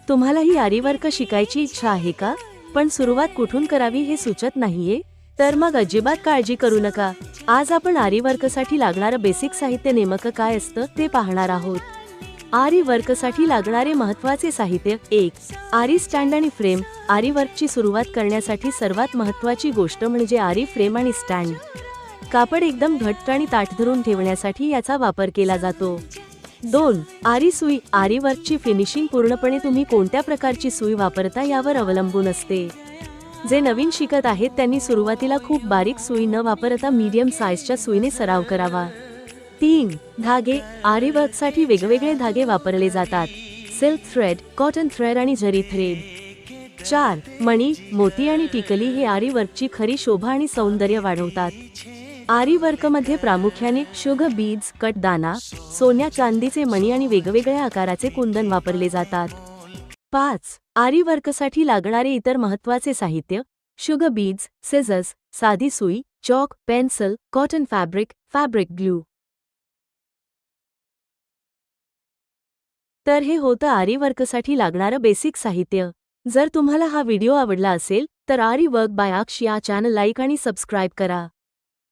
तुम्हालाही आरी वर्क शिकायची इच्छा आहे का? पण सुरुवात कुठून करावी हे सुचत नाहीये? तर मग अजिबात काळजी करू नका. आज आपण आरी वर्कसाठी लागणारं बेसिक साहित्य नेमकं काय असतं ते पाहणार आहोत. आरी वर्कसाठी लागणारे महत्त्वाचे साहित्य. 1. आरी स्टँड आणि फ्रेम. आरी वर्कची सुरुवात करण्यासाठी सर्वात महत्त्वाची गोष्ट म्हणजे आरी फ्रेम आणि स्टँड. कापड एकदम घट्ट आणि ताठ धरून ठेवण्यासाठी याचा वापर केला जातो. 2. आरी सुई. आरी वर्कची फिनिशिंग पूर्णपणे तुम्ही कोणत्या प्रकारची सुई वापरता यावर अवलंबून असते. जे नवीन शिकत आहेत त्यांनी सुरुवातीला खूप बारीक सुई न वापरता मीडियम साईजच्या सुईने सराव करावा. 3. धागे. आरी वर्कसाठी वेगवेगळे धागे वापरले जातात. सिल्क थ्रेड, कॉटन थ्रेड आणि जरी थ्रेड. 4. मणी, मोती आणि टिकली हे आरी वर्कची खरी शोभा आणि सौंदर्य वाढवतात. आरी वर्कमध्ये प्रामुख्याने शुगर बीड्स, कट दाना, सोन्या चांदीचे मणी आणि वेगवेगळ्या आकाराचे कुंदन वापरले जातात. 5. आरी वर्कसाठी लागणारे इतर महत्त्वाचे साहित्य. शुगर बीड्स, सिझर्स, साधी सुई, chalk, pencil, cotton fabric, fabric glue. तर हे होतं आरी वर्कसाठी लागणारं बेसिक साहित्य. जर तुम्हाला हा व्हिडिओ आवडला असेल तर आरी वर्क बाय अक्ष या चॅनल लाईक आणि सबस्क्राईब करा.